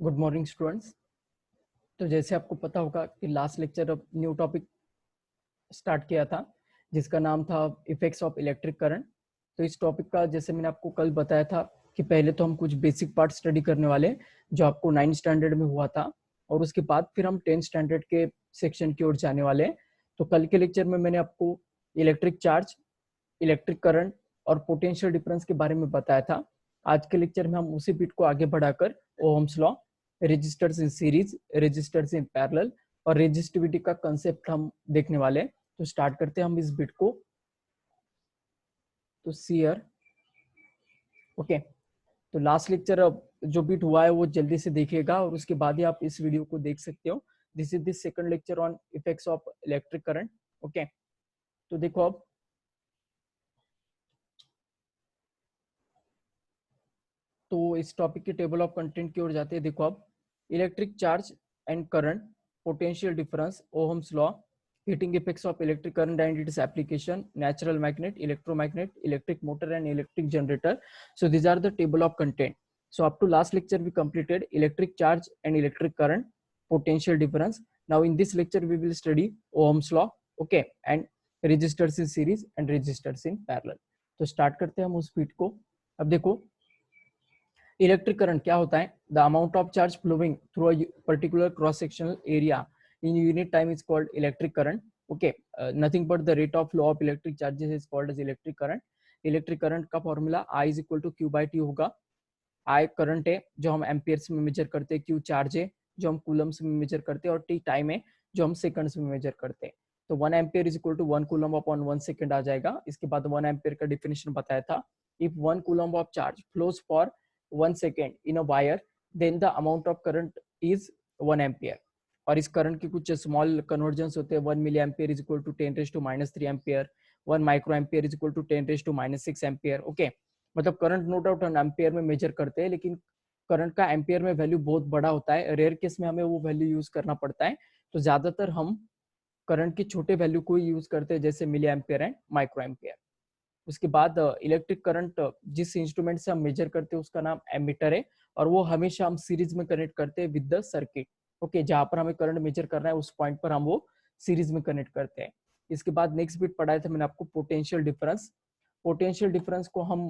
Good morning students. तो जैसे आपको पता होगा कि लास्ट लेक्चर अब न्यू टॉपिक स्टार्ट किया था जिसका नाम था इफेक्ट्स ऑफ इलेक्ट्रिक करंट। तो इस टॉपिक का जैसे मैंने आपको कल बताया था कि पहले तो हम कुछ बेसिक पार्ट स्टडी करने वाले जो आपको 9th स्टैंडर्ड में हुआ था, और उसके बाद फिर हम 10th स्टैंडर्ड के सेक्शन की ओर जाने वाले हैं। तो कल के लेक्चर में मैंने आपको इलेक्ट्रिक चार्ज, इलेक्ट्रिक करंट और पोटेंशियल डिफरेंस के बारे में बताया था। आज के लेक्चर में हम उसी बिट को आगे बढ़ाकर Ohm's law, resistors in series, resistors in parallel और रेजिस्टिविटी का कंसेप्ट हम देखने वाले हैं। तो स्टार्ट करते हैं हम इस बिट को। तो सीयर ओके। तो लास्ट लेक्चर जो बिट हुआ है वो जल्दी से देखिएगा और उसके बाद ही आप इस वीडियो को देख सकते हो। This is the second lecture on effects of electric current. Okay, तो देखो अब तो इस टॉपिक की टेबल ऑफ कंटेंट की ओर जाते हैं। देखो अब electric charge and current, potential difference, Ohm's law, heating effects of electric current and its application, natural magnet, electromagnet, electric motor and electric generator. So these are the table of content. So up to last lecture we completed electric charge and electric current, potential difference. Now in this lecture we will study Ohm's law, okay, and resistors in series and resistors in parallel. तो start करते हैं हम उस beat को। अब देखो electric current क्या होता है? The amount of charge flowing through a particular cross sectional area in unit time is called electric current. Okay, nothing but the rate of flow of electric charges is called as electric current. electric current का formula I is equal to Q by T होगा। I current है जो हम amperes में measure करते हैं, Q charge है जो हम कूलम्स में मेजर करते हैं, और T टाइम है जो हम सेकंड्स में मेजर करते हैं। तो 1 ampere is equal to 1 coulomb upon 1 second आ जाएगा। इसके बाद 1 एम्पियर का डिफिनेशन बताया था। If 1 coulomb of charge flows for 1 second in a wire then the amount of current is 1 ampere. और इस करंट के कुछ स्मॉल कन्वर्जन्स होते हैं। 1 milli ampere is equal to 10⁻³ ampere, 1 micro ampere is equal to 10⁻6 ampere. Okay, मतलब current no doubt हम ampere में measure करते हैं, लेकिन करंट का एम्पियर में वैल्यू बहुत बड़ा होता है। रेयर केस में हमें वो वैल्यू यूज करना पड़ता है। तो ज्यादातर हम करंट की छोटे वैल्यू को यूज करते हैं, जैसे milli ampere and micro ampere. उसके बाद इलेक्ट्रिक करंट जिस इंस्ट्रूमेंट से हम मेजर करते हैं उसका नाम एमीटर है, और वो हमेशा हम सीरीज में कनेक्ट करते हैं विद द सर्किट। ओके, जहां पर हमें करंट मेजर करना है उस पॉइंट पर हम वो सीरीज में कनेक्ट करते हैं। इसके बाद नेक्स्ट बिट पढ़ाया था मैंने आपको पोटेंशियल डिफरेंस। पोटेंशियल डिफरेंस को हम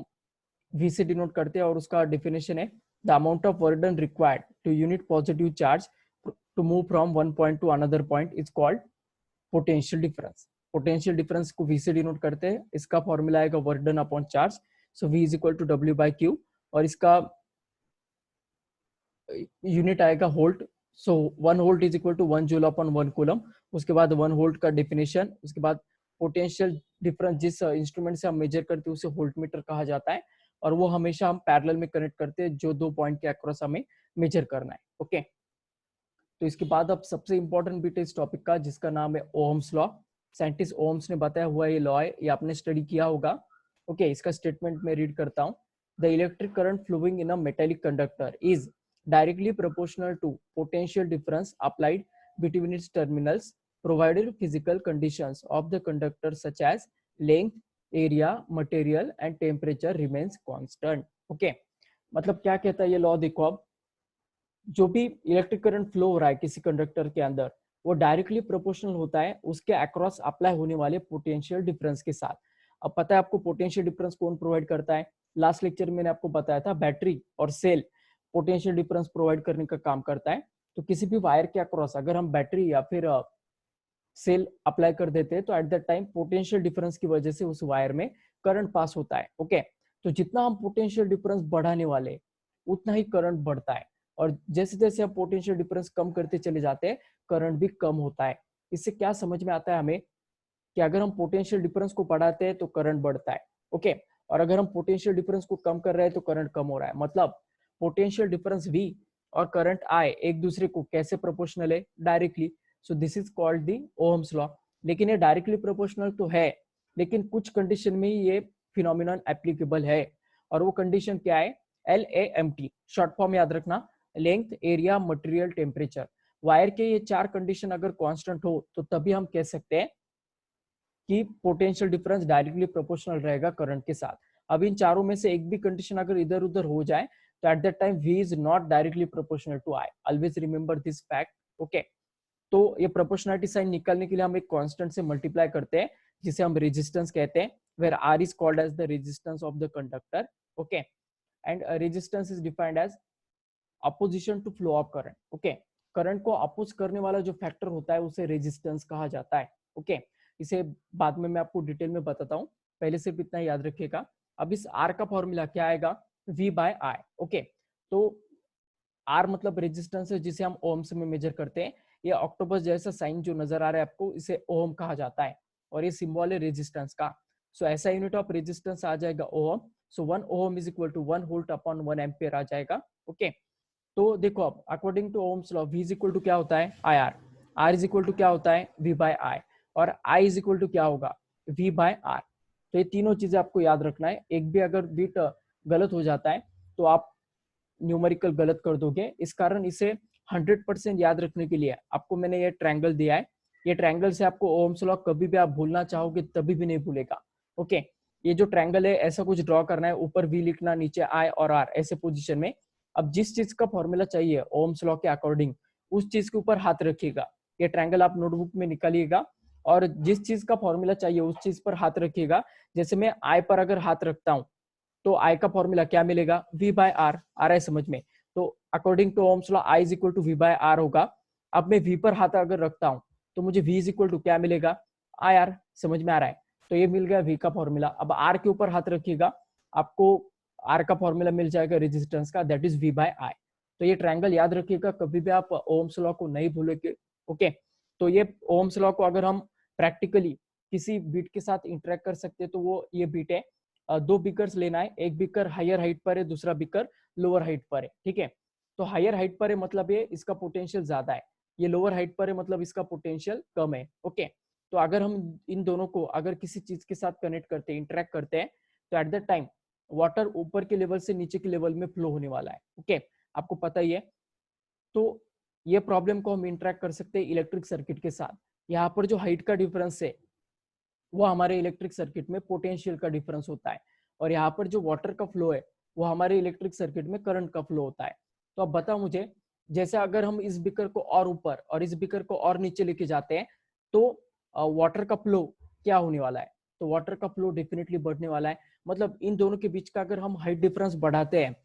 V से डिनोट करते हैं और उसका डेफिनेशन है the amount of work done required to unit positive charge to move from one point to another point is called potential difference. Potential difference को V से डिनोट करते हैं। इसका फॉर्मूला आएगा work done upon charge, so V is equal to W by Q, और इसका unit आएगा volt. So 1 volt is equal to 1 joule upon 1 coulomb. उसके बाद 1 वोल्ट का डेफिनेशन। उसके बाद पोटेंशियल डिफरेंस जिस इंस्ट्रूमेंट से हम मेजर करते हैं उसे वोल्ट मीटर कहा जाता है, और वो हमेशा हम पैरेलल में कनेक्ट करते हैं जो 2 पॉइंट के अक्रॉस हमें मेजर करना है। ओके, तो इसके बाद अब सबसे इंपॉर्टेंट बिट है इस टॉपिक का जिसका नाम है ओहम्स लॉ। साइंटिस्ट ओहम्स ने बताया हुआ ये लॉ है, ये आपने स्टडी किया होगा। ओके, इसका स्टेटमेंट मैं रीड करता हूँ। The electric current flowing in a metallic conductor is directly proportional to potential difference applied between its terminals provided physical conditions of the conductor such as length, area, material and temperature remains constant. Okay, मतलब क्या कहता है ये law? देखो अब जो भी electric current flow हो रहा है किसी कंडक्टर के अंदर वो डायरेक्टली प्रोपोर्शनल होता है उसके अक्रॉस अप्लाई होने वाले पोटेंशियल डिफरेंस के साथ। अब पता है आपको पोटेंशियल डिफरेंस कौन प्रोवाइड करता है? लास्ट लेक्चर में मैंने आपको बताया था बैटरी और सेल पोटेंशियल डिफरेंस प्रोवाइड करने का काम करता है। तो किसी भी वायर के अक्रॉस अगर हम बैटरी या फिर सेल अप्लाई कर देते हैं तो at that time potential difference की वजह से उस वायर में करंट पास होता है। ओके, तो जितना हम पोटेंशियल डिफरेंस बढ़ाने वाले उतना ही करंट बढ़ता है, और जैसे जैसे हम पोटेंशियल डिफरेंस कम करते चले जाते हैं करंट भी कम होता है। इससे क्या समझ में आता है हमें कि अगर हम पोटेंशियल डिफरेंस को बढ़ाते हैं तो करंट बढ़ता है। ओके, और अगर हम पोटेंशियल डिफरेंस को कम कर रहे हैं तो करंट कम हो रहा है। मतलब पोटेंशियल डिफरेंस V और करंट I एक दूसरे को कैसे प्रोपोर्शनल है? Directly. So this is called the Ohm's law. लेकिन ये डायरेक्टली प्रोपोर्शनल तो है, लेकिन कुछ कंडीशन में ही ये फिनोमिनन एप्लीकेबल है, और वो कंडीशन क्या है? LAMT, शॉर्ट फॉर्म याद रखना, length, area, material, temperature. Wire के ये 4 कंडीशन अगर कांस्टेंट हो तो तभी हम कह सकते हैं कि पोटेंशियल डिफरेंस डायरेक्टली प्रोपोर्शनल रहेगा करंट के साथ। अब इन चारों में से एक भी कंडीशन अगर इधर उधर हो जाए तो at that time V is not directly proportional to I. Always remember this fact. Okay, तो ये प्रोपोर्शनलिटी साइन निकालने के लिए हम एक कांस्टेंट से मल्टीप्लाई करते हैं जिसे हम रेजिस्टेंस कहते हैं, where R is called as the resistance of the conductor. Okay, and resistance is defined as opposition to flow of current. Okay, current को अपोज करने वाला जो फैक्टर होता है उसे रेजिस्टेंस कहा जाता है. ओके, इसे बाद में मैं आपको डिटेल में बताता हूँ, पहले सिर्फ इतना याद रखिएगा. अब इस R का फॉर्मूला क्या आएगा? V by I. ओके, तो R मतलब रेजिस्टेंस है जिसे हम ओम्स में मेजर करते हैं. ये ऑक्टोपस जैसा साइन जो नजर आ रहा है आपको, इसे ओम कहा जाता है और ये सिंबल है रेजिस्टेंस का. सो ऐसा यूनिट ऑफ रेजिस्टेंस आ जाएगा ohm. So 1 ohm is equal to 1 volt upon 1 ampere आ जाएगा. ओके, तो देखो अब according to Ohm's law V is equal to क्या होता है? IR. R is equal to क्या होता है? V by I. और I इज इक्वल टू क्या होगा? V by R. तो ये तीनों चीजें आपको याद रखना है. एक भी अगर बिट गलत हो जाता है तो आप न्यूमेरिकल गलत कर दोगे. इस कारण इसे 100% याद रखने के लिए आपको मैंने ये ट्रायंगल दिया है. ये ट्रायंगल से आपको ओम्स लॉ कभी भी आप भूलना चाहोगे तभी भी नहीं भूलेगा. ओके, ये जो ट्रायंगल है ऐसा कुछ ड्रॉ करना है, ऊपर V लिखना, नीचे I और R ऐसे पोजीशन में. अब जिस चीज का फॉर्मूला चाहिए ओम्स लॉ के अकॉर्डिंग उस चीज के ऊपर हाथ रखिएगा. ये ट्रायंगल आप नोटबुक में निकालिएगा और जिस चीज का फॉर्मूला चाहिए उस चीज पर हाथ रखिएगा. जैसे मैं I पर अगर हाथ रखता हूँ तो I का फॉर्मूला क्या मिलेगा? V by R. आ रहा है समझ में? तो according to Ohm's law I is equal to V by R होगा. अब मैं V पर हाथ अगर रखता हूँ तो मुझे V इज इक्वल टू क्या मिलेगा? IR. समझ में आ रहा है? तो ये मिल गया V का फॉर्मूला. अब R के ऊपर हाथ रखिएगा, आपको R का फॉर्मूला मिल जाएगा रेजिस्टेंस का, that is V by I. तो ये ट्रायंगल याद रखिएगा, कभी भी आप ओम्स लॉ को नहीं भूलेंगे. ओके, तो ये ओम्स लॉ को अगर हम प्रैक्टिकली किसी बीट के साथ इंटरेक्ट कर सकते हैं तो वो ये बीट है. दो बीकर्स लेना है, एक बीकर हायर हाइट पर है, दूसरा बीकर लोअर हाइट पर है. ठीक है, तो हायर हाइट पर है मतलब ये इसका पोटेंशियल ज्यादा है, ये लोअर हाइट पर है मतलब इसका पोटेंशियल कम है. ओके, तो अगर हम इन दोनों को अगर किसी चीज के साथ कनेक्ट करते हैं, इंटरेक्ट करते हैं, तो एट दैट टाइम वाटर ऊपर के लेवल से नीचे के लेवल में फ्लो होने वाला है. ओके, आपको पता ही है. तो ये प्रॉब्लम को हम इंटरेक्ट कर सकते हैं इलेक्ट्रिक सर्किट के साथ. यहाँ पर जो हाइट का डिफरेंस है वो हमारे इलेक्ट्रिक सर्किट में पोटेंशियल का डिफरेंस होता है, और यहाँ पर जो वाटर का फ्लो है वो हमारे इलेक्ट्रिक सर्किट में करंट का फ्लो होता है. तो अब बताओ मुझे, जैसे अगर हम इस बीकर को और ऊपर और इस बीकर को और नीचे लेके जाते हैं तो वाटर का फ्लो क्या होने वाला है? तो वाटर का फ्लो डेफिनेटली बढ़ने वाला है. मतलब इन दोनों के बीच का अगर हम हाइट डिफरेंस बढ़ाते हैं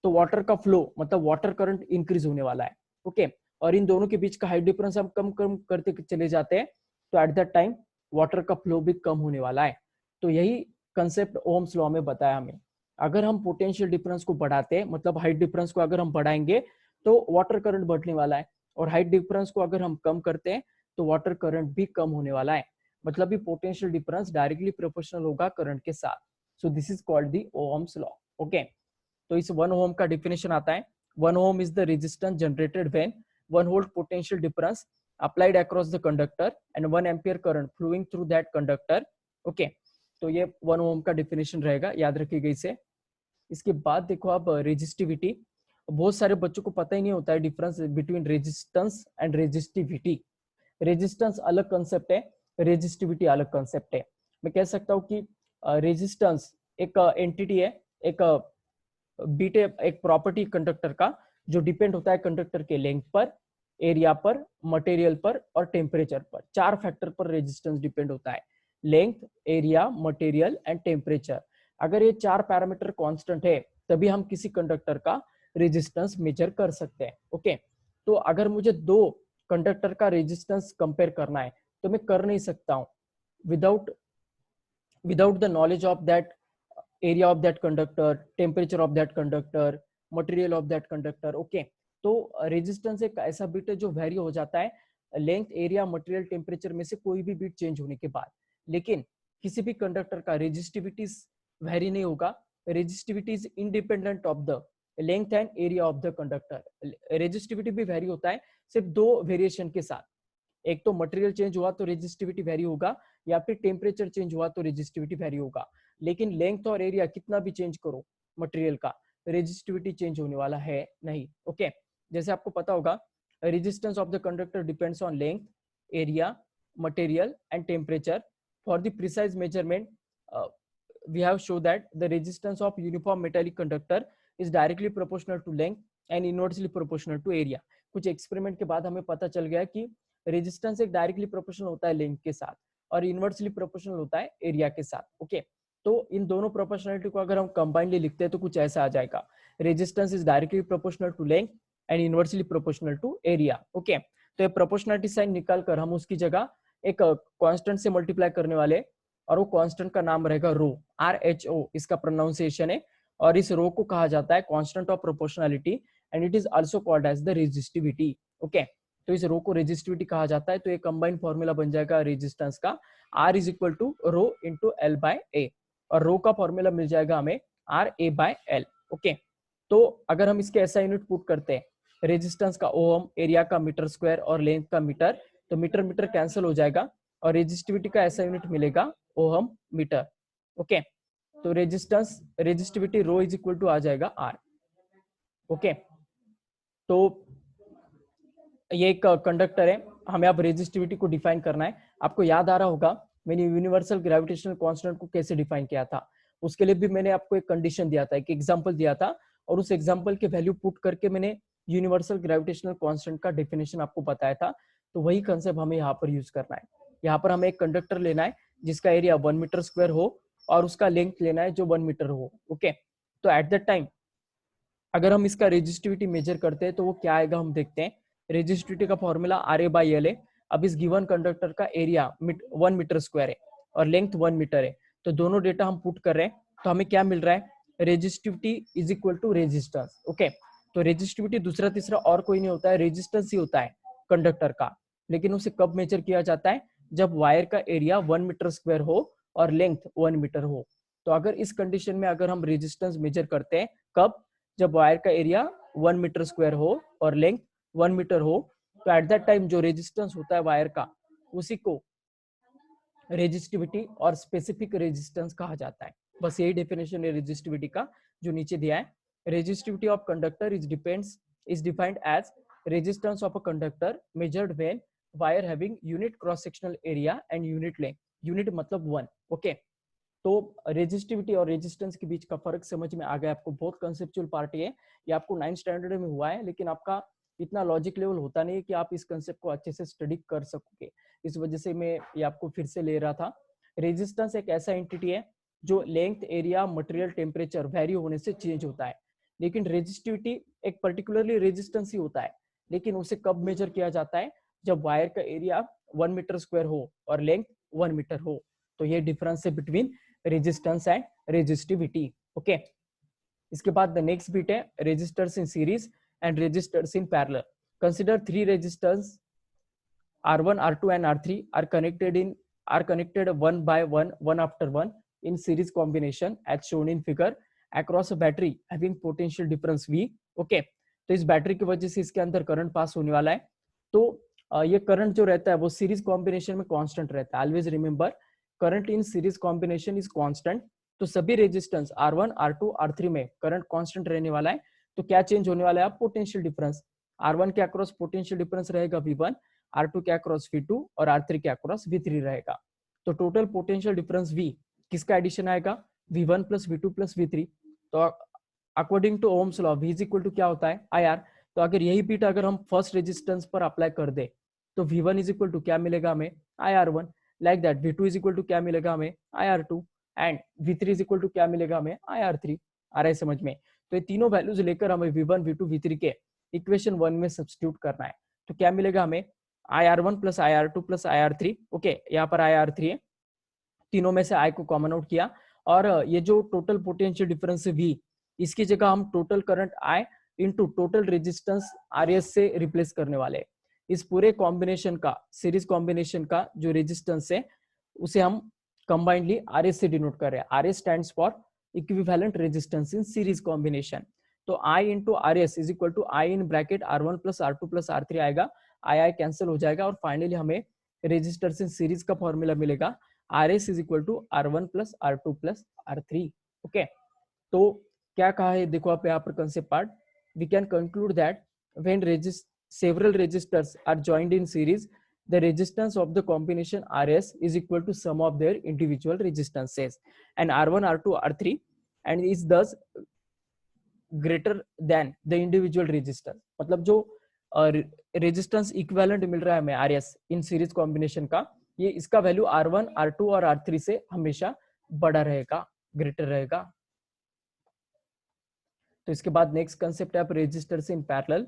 तो वाटर का फ्लो मतलब वाटर करंट इंक्रीज होने वाला है. ओके, और इन दोनों के बीच का हाइट डिफरेंस हम कम कम करते चले जाते हैं तो एट दैट टाइम वाटर का फ्लो भी कम होने वाला है. तो यही कंसेप्ट ओम्स लॉ में बताया हमें. अगर हम पोटेंशियल डिफरेंस को बढ़ाते हैं मतलब हाइट डिफरेंस को अगर हम बढ़ाएंगे तो वाटर करंट बढ़ने वाला है, और हाइट डिफरेंस को अगर हम कम करते हैं तो वाटर करंट भी कम होने वाला है. मतलब ये पोटेंशियल डिफरेंस डायरेक्टली प्रोपोर्शनल होगा करंट के साथ. So this is called the Ohm's law. Okay, तो इस 1 ओम का डिफिनेशन आता है. 1 ohm is the resistance generated when 1 volt potential difference applied across the conductor and 1 ampere current flowing through that conductor. Okay, तो ये 1 ohm का definition रहेगा, याद रखिएगा इसे. इसके बाद देखो आप रेजिस्टिविटी. बहुत सारे बच्चों को पता ही नहीं होता है difference between resistance and resistivity. Resistance अलग कंसेप्ट है, रेजिस्टिविटी अलग कंसेप्ट है. मैं कह सकता हूँ कि रेजिस्टेंस एक एंटिटी है, एक बीट है, एक प्रॉपर्टी कंडक्टर का जो डिपेंड होता है कंडक्टर के लेंथ पर, एरिया पर, मटेरियल पर और टेम्परेचर पर. 4 फैक्टर पर रेजिस्टेंस डिपेंड होता है: length, area, material and temperature. अगर ये 4 पैरामीटर कांस्टेंट है तभी हम किसी कंडक्टर का रेजिस्टेंस मेजर कर सकते हैं. ओके, तो अगर मुझे दो कंडक्टर का रेजिस्टेंस कंपेयर करना है तो मैं कर नहीं सकता हूँ without the knowledge of that area of that conductor, temperature of that conductor, material of that conductor. Okay, तो रेजिस्टेंस एक ऐसा बिट है जो वेरी हो जाता है लेंथ, एरिया, मटेरियल, टेम्परेचर में से कोई भी बिट चेंज होने के बाद. लेकिन किसी भी कंडक्टर का रेजिस्टिविटी वेरी नहीं होगा. Resistivity is independent of the length and area of the conductor. Resistivity भी वेरी होता है सिर्फ 2 वेरिएशन के साथ. एक तो मटेरियल चेंज हुआ तो रेजिस्टिविटी वेरी होगा, या फिर टेम्परेचर चेंज हुआ तो रेजिस्टिविटी वेरी होगा. लेकिन लेंथ और एरिया कितना भी चेंज करो मटेरियल का, रेजिस्टिविटी चेंज होने वाला है नहीं. ओके, जैसे आपको पता होगा resistance of the conductor depends on length, area, material and temperature. For the precise measurement we have shown that the resistance of uniform metallic conductor is directly proportional to length and inversely proportional to area. कुछ experiment के बाद हमें पता चल गया कि resistance एक directly proportional होता है लेंथ के साथ और इनवर्सली प्रोपोर्शनल होता है एरिया के साथ। ओके, तो इन दोनों प्रोपोर्शनलिटी को अगर हम कंबाइनली लिखते हैं तो कुछ ऐसा आ जाएगा, resistance is directly proportional to length and inversely proportional to area. Okay, तो ये प्रोपोर्शनलिटी साइन निकाल कर हम उसकी जगह एक कांस्टेंट से मल्टीप्लाई करने वाले और वो कांस्टेंट का नाम रहेगा रो, RHO इसका प्रोनाउंसिएशन है। और इस रो को कहा जाता है constant of proportionality and it is also called as the resistivity. Okay, तो इस रो को रेजिस्टिविटी कहा जाता है। तो ये कंबाइंड फॉर्मूला बन जाएगा रेजिस्टेंस का, R is equal to rho into L by A, और रो का फॉर्मूला मिल जाएगा हमें RA बाय L। ओके, तो अगर हम इसके ऐसा यूनिट पुट करते हैं, रेजिस्टेंस का ओम, एरिया का मीटर स्क्वायर और लेंथ का मीटर, तो मीटर मीटर कैंसिल हो जाएगा और रेजिस्टिविटी का ऐसा यूनिट मिलेगा ओहम मीटर। ओके, तो resistance resistivity rho is equal to आ जाएगा R। ओके, तो ये एक कंडक्टर है, हमें अब रेजिस्टिविटी को डिफाइन करना है। आपको याद आ रहा होगा मैंने यूनिवर्सल ग्रेविटेशनल कांस्टेंट को कैसे डिफाइन किया था। उसके लिए भी मैंने आपको एक कंडीशन दिया था, एक एग्जांपल दिया था, और उस एग्जांपल के वैल्यू पुट करके मैंने यूनिवर्सल ग्रेविटेशनल कांस्टेंट का डेफिनेशन आपको बताया था। तो वही कंसेप्ट हमें यहाँ पर यूज करना है। यहाँ पर हमें एक कंडक्टर लेना है जिसका एरिया 1 मीटर स्क्वायर हो और उसका लेंथ लेना है जो 1 मीटर हो। ओके, तो एट दैट टाइम अगर हम इसका रेजिस्टिविटी मेजर करते हैं तो वो क्या आएगा हम देखते हैं। रेजिस्टिविटी का फॉर्मूला RA बाई L है। अब इस गिवन कंडक्टर का एरिया 1 मीटर स्क्वायर है और लेंथ 1 मीटर है, तो दोनों डेटा हम पुट कर रहे हैं तो हमें क्या मिल रहा है, resistivity is equal to resistance. Okay, तो रेजिस्टिविटी दूसरा तीसरा और कोई नहीं होता है, रेजिस्टेंस ही होता है कंडक्टर का। लेकिन उसे कब मेजर किया जाता है, जब वायर का एरिया 1 मीटर स्क्वायर हो और लेंथ 1 मीटर हो। तो अगर इस कंडीशन में अगर हम रेजिस्टेंस मेजर करते हैं, कब, जब वायर का एरिया 1 मीटर स्क्वायर हो और लेंथ 1 मीटर हो, तो एट दैट टाइम जो रेजिस्टेंस होता है वायर का, उसी को रेजिस्टिविटी और स्पेसिफिक रेजिस्टेंस कहा जाता है। बस यही डेफिनेशन है रेजिस्टिविटी का जो नीचे दिया है। Resistivity of conductor is defined as resistance of a conductor measured when wire having unit cross sectional area and unit length. Unit मतलब 1। ओके, तो रेजिस्टिविटी और रेजिस्टेंस के बीच का फर्क समझ में आ गया आपको। बहुत कंसेप्चुअल पार्ट है ये आपको 9th स्टैंडर्ड में हुआ है, लेकिन आपका इतना लॉजिक लेवल होता नहीं है कि आप इस कंसेप्ट को अच्छे से स्टडी कर सकोगे। इस वजह से मैं ये आपको फिर से ले रहा था। रेजिस्टेंस एक ऐसा एंटिटी है जो length, area, material, temperature vary होने से चेंज होता है। लेकिन रेजिस्टिविटी एक पर्टिकुलरली रेजिस्टेंस ही होता है, लेकिन उसे कब मेजर किया जाता है, जब वायर का एरिया 1 मीटर स्क्वायर हो और लेंथ 1 मीटर हो। तो ये डिफरेंस है between resistance and resistivity. Okay, इसके बाद द नेक्स्ट बिट है resistors in series and resistors in parallel. Consider 3 resistors R1, R2 and R3 are connected one by one after one in series combination as shown in figure across a battery having potential difference V. Okay, तो इस battery की वजह से इसके अंदर current pass होने वाला है। तो ये करंट जो रहता है वो सीरीज कॉम्बिनेशन में कांस्टेंट रहता है। Always remember, current in series combination is constant. तो सभी रेजिस्टेंस R1, R2, R3 में करंट कांस्टेंट रहने वाला है। तो क्या चेंज होने वाला है, पोटेंशियल डिफरेंस। R1 के अक्रॉस पोटेंशियल डिफरेंस रहेगा V1, R2 के अक्रॉस V2 और R3 के अक्रॉस V3 रहेगा। तो टोटल पोटेंशियल डिफरेंस V किसका एडिशन आएगा, V1 plus V2 plus V3। तो according to Ohm's law V is equal to क्या होता है, IR। तो अगर यही बीट अगर हम फर्स्ट रेजिस्टेंस पर अप्लाई कर दे तो V1 इज इक्वल टू क्या मिलेगा हमें, IR1। Like that V2 is equal to क्या मिलेगा हमें, IR2 and V3 is equal to क्या मिलेगा हमें, IR3। आ रहा है समझ में। तो ये तीनों वैल्यूज लेकर हमें V1, V2, V3 के इक्वेशन 1 में सब्स्टिट्यूट करना है। तो क्या मिलेगा हमें, IR1 plus IR2 plus IR3। Okay, यहाँ पर IR3 है, तीनों में से I को कॉमन आउट किया और ये जो टोटल पोटेंशियल डिफरेंस है V, इसकी जगह हम total current I into total resistance RS से रिप्लेस करने वाले हैं। इस पूरे कॉम्बिनेशन का, सीरीज कॉम्बिनेशन का जो रेजिस्टेंस है उसे हम कंबाइंडली RS से डिनोट कर रहे हैं। RS stands for equivalent resistance in series combination. तो I into RS is equal to I in bracket R1 plus R2 plus R3 आएगा, I कैंसिल हो जाएगा और फाइनली हमें रेजिस्टर्स इन सीरीज का फॉर्मूला मिलेगा RS is equal to R1 plus R2 plus R3। Okay, तो क्या कहा है देखो आप यहाँ पर concept part. We can conclude that when several resistors are joined in series, the resistance of the combination RS is equal to sum of their individual resistances and R1, R2, R3 and is thus greater than the individual resistance, मतलब जो resistance equivalent मिल रहा है हमें RS इन series combination का, ये इसका value R1 R2 और R3 से हमेशा बड़ा रहेगा, ग्रेटर रहेगा। तो इसके बाद नेक्स्ट कंसेप्ट है आप रेजिस्टर्स इन पैरेलल।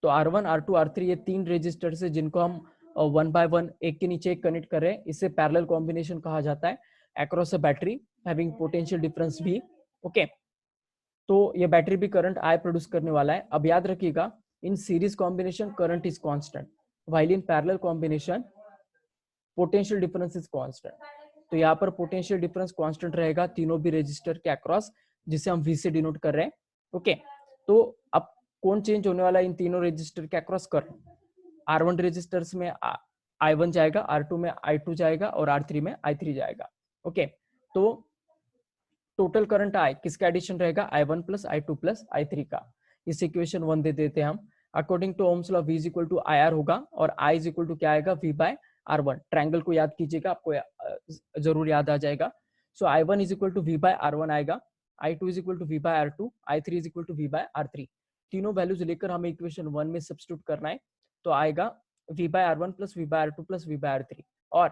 तो R1 R2 R3 ये तीन रेजिस्टर्स है जिनको हम 1 बाय 1 एक के नीचे एक कनेक्ट कर रहे हैं, इसे पैरेलल कॉम्बिनेशन कहा जाता है across a battery having potential difference भी। ओके, तो ये बैटरी भी करंट आई प्रोड्यूस करने वाला है। अब याद रखिएगा इन series combination current is constant, while in parallel combination potential difference is constant. तो यहाँ पर पोटेंशियल डिफरेंस कांस्टेंट रहेगा तीनों भी रेजिस्टर के अक्रॉस, जिसे हम V से डिनोट कर रहे हैं। ओके, तो अब कौन चेंज होने वाला है इन तीनों रेजिस्टर के अक्रॉस करंट? R1 रेजिस्टर्स में I1 जाएगा, R2 में I2 जाएगा और R3 में I3 जाएगा। ओके, तो टोटल करंट I किसका एडिशन रहेगा? I1 plus I2 plus I3 का। इस इक्वेशन 1 दे देते हैं हम। According to Ohm's law V is equal to IR होगा और I इज इक्वल टू क्या आएगा? V by R1। ट्रायंगल को याद कीजिएगा, आपको जरूर याद आ जाएगा। So I1 is equal to V by R1 आएगा, I2 is equal to V by R2, I3 is equal to V by R3। तीनों वैल्यूज लेकर हमें इक्वेशन 1 में सब्स्टिट्यूट करना है, तो आएगा V by R1 plus V by R2 plus V by R3। और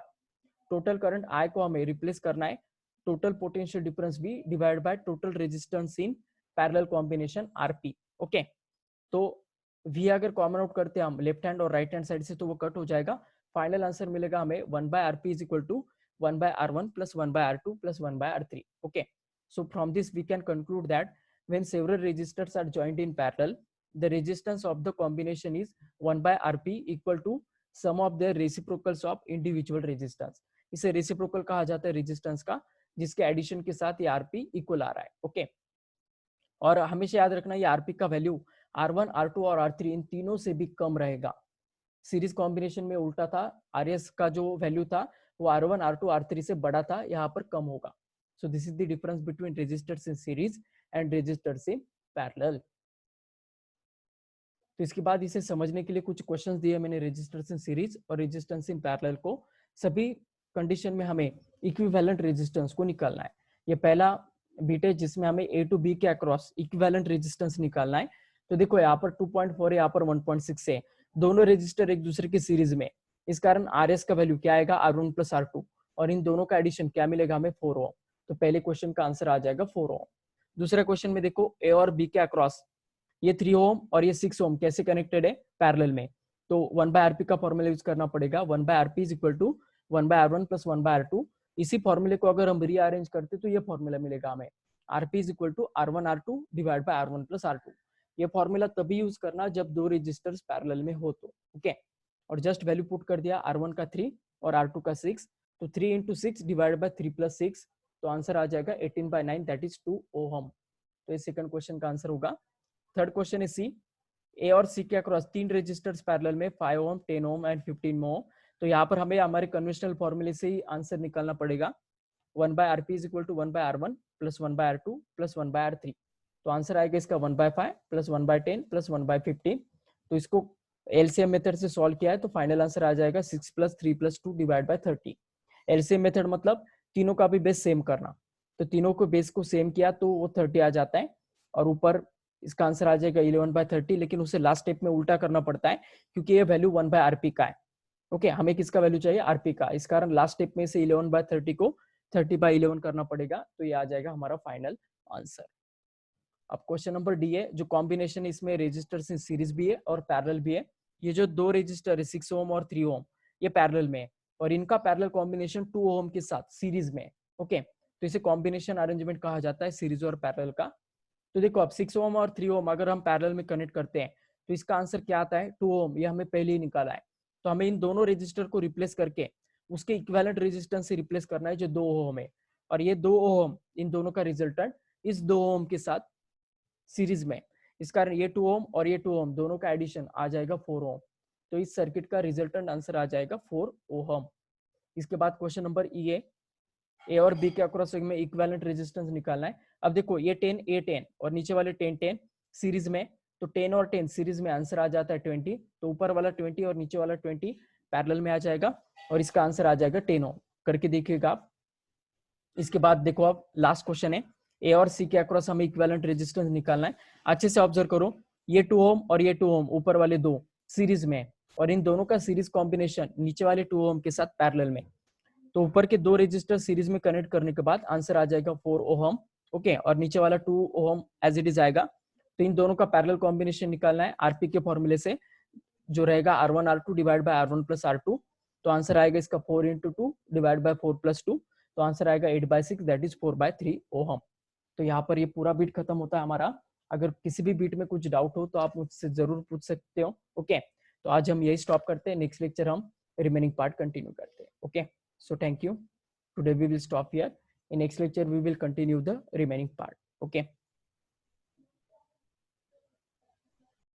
टोटल करंट I को हमें रिप्लेस करना है total potential difference V divide by total resistance in parallel combination RP। Okay, तो V अगर कॉमन आउट करते हैं हम लेफ्ट हैंड और राइट हैंड साइड से तो वो कट हो जाएगा। फाइनल आंसर मिलेगा हमें 1 by RP is equal to 1 by R1 plus 1 by R2 plus 1 by R3। Okay, so from this we can conclude that when several resistors are joined in parallel, the resistance of the combination is 1 by RP equal to sum of their reciprocals of individual resistance। इसे reciprocal कहा जाता है resistance का, जिसके addition के साथ ये RP equal आ रहा है। ओके, और हमेशा याद रखना ये RP का वैल्यू R1 R2 और R3 इन तीनों से भी कम रहेगा। सीरीज कॉम्बिनेशन में उल्टा था, RS का जो वैल्यू था वो R1 R2 R3 से बड़ा था, यहाँ पर कम होगा। So this is the difference between resistors in series and resistors in parallel। तो इसके बाद इसे समझने के लिए कुछ क्वेश्चंस दिए मैंने रेजिस्टेंस इन सीरीज और रेजिस्टेंस इन पैरेलल को। सभी कंडीशन में हमें इक्विवेलेंट रेजिस्टेंस को निकालना है। ये पहला बीट है जिसमें हमें A टू B के अक्रॉस इक्विवेलेंट रेजिस्टेंस निकालना है। तो देखो यहाँ पर 2.4 है, यहाँ पर 1.6 है, दोनों रेजिस्टर एक दूसरे के सीरीज में, इस कारण RS का वैल्यू क्या आएगा? R1 प्लस R2, और इन दोनों का एडिशन क्या मिलेगा हमें? 4 ओम। तो पहले क्वेश्चन का आंसर आ जाएगा 4 ओम। दूसरे क्वेश्चन में देखो A और B के अक्रॉस ये 3 ओम और ये 6 ओम कैसे कनेक्टेड है? पैरेलल में। तो 1 बाय RP का फॉर्मूला यूज करना पड़ेगा। 1 by RP is equal to 1 by R1 plus 1 by R2। इसी फॉर्मूले को अगर हम रीअरेंज करते तो ये फॉर्मूला मिलेगा हमें, RP is equal to R1 R2 divide by R1 plus R2। ये फॉर्मूला तभी यूज करना जब दो रजिस्टर्स पैरेलल में हो तो। ओके, और जस्ट वैल्यू पुट कर दिया, R1 का 3 और R2 का 6, तो 3 इंटू 6 डिवाइड बाय 3 प्लस 6, तो आंसर आ जाएगा 18 बाय 9 दैट इज 2 ओहम। तो ये सेकंड क्वेश्चन का आंसर होगा। थर्ड क्वेश्चन है सी, ए और सी के अक्रॉस तीन रेजिस्टर्स पैरेलल में 5 ओम 10 ओम एंड 15 ओम। तो यहाँ पर हमें हमारे कन्वेंशनल फॉर्मूले से ही आंसर निकालना पड़ेगा। 1 by RP is equal to 1 by R1 plus 1 by R2 plus 1 by R3। तो आंसर आएगा इसका 1 by 5 plus 1 by 10 plus 1 by 15। तो इसको एलसीएम मेथड से सॉल्व किया है तो फाइनल आंसर आ जाएगा 6 plus 3 plus 2 divide by 30। LCM method मतलब तीनों का भी बेस सेम करना, तो तीनों को बेस को सेम किया तो वो 30 आ जाता है, और ऊपर इसका आंसर आ जाएगा 11 बाय 30, लेकिन उसे लास्ट स्टेप में उल्टा करना पड़ता है क्योंकि ये वैल्यू 1 बाय RP का है। ओके, हमें किसका वैल्यू चाहिए? RP का, इस कारण लास्ट स्टेप में से 11 बाय 30 को 30 बाय 11 करना पड़ेगा, तो ये आ जाएगा हमारा फाइनल आंसर। अब क्वेश्चन नंबर डी है, जो कॉम्बिनेशन इसमें रेजिस्टर्स इन सीरीज भी है और पैरेलल भी है। ये जो दो रेजिस्टर है 6 ओम और 3 ओम, ये पैरेलल में है और इनका पैरेलल कॉम्बिनेशन 2 ओम के साथ सीरीज में। ओके, तो इसे कॉम्बिनेशन अरेंजमेंट कहा जाता है सीरीज और पैरेलल का। तो देखो अब 6 ओम और 3 ओम अगर हम पैरेलल में कनेक्ट करते हैं तो इसका आंसर क्या आता है? 2 ओम। ये हमें पहले ही निकाला है, तो हमें इन दोनों रेजिस्टर को रिप्लेस करके उसके इक्विवेलेंट रेजिस्टेंस से रिप्लेस करना है जो 2 ओम है, और ये 2 ओम इन दोनों का रिजल्टेंट इस 2 ओम के साथ सीरीज में, इस कारण ये 2 ओम और ये 2 ओम दोनों का एडिशन आ जाएगा 4 ओम। तो इस सर्किट का रिजल्टेंट आंसर आ जाएगा 4 ओम। इसके बाद क्वेश्चन नंबर ई है, ए और बी के अक्रॉस में इक्विवेलेंट रेजिस्टेंस निकालना है। अब देखो ये 10 ए 10 और नीचे वाले 10 10 सीरीज में, तो 10 और 10 सीरीज में आंसर आ जाता है 20, तो ऊपर वाला 20 और नीचे वाला 20 पैरेलल में आ जाएगा और इसका आंसर आ जाएगा 10 ओम। करके देखिएगा आप। इसके बाद देखो अब लास्ट क्वेश्चन है, ए और सी के अक्रॉस हमें इक्विवेलेंट रेजिस्टेंस निकालना है। अच्छे से ऑब्जर्व करो, ये 2 ओम और ये 2 ओम ऊपर वाले दो सीरीज में, और इन दोनों का सीरीज कॉम्बिनेशन नीचे वाले 2 ओम के साथ पैरेलल में। तो ऊपर के दो रेजिस्टर सीरीज में कनेक्ट करने के बाद आंसर आ जाएगा 4 ओम। ओके, और नीचे वाला 2 ओम एज इट इज आएगा। तो इन दोनों का पैरेलल कॉम्बिनेशन निकालना है आरपी के फॉर्मूले से, जो रहेगा R1 R2 divide by R1 plus R2। तो आंसर आएगा इसका 4 इंटू 2 डिवाइड बाय 4 प्लस 2। तो आंसर आएगा 8/6, दैट इज 4/3 ओहम। तो यहाँ पर ये पूरा बीट खत्म होता है हमारा। अगर किसी भी बीट में कुछ डाउट हो तो आप मुझसे जरूर पूछ सकते हो। ओके, तो आज हम यही स्टॉप करते हैं, नेक्स्ट लेक्चर हम रिमेनिंग पार्ट कंटिन्यू करते हैं। Okay, so thank you, today we will stop here, in next lecture we will continue the remaining part. Okay.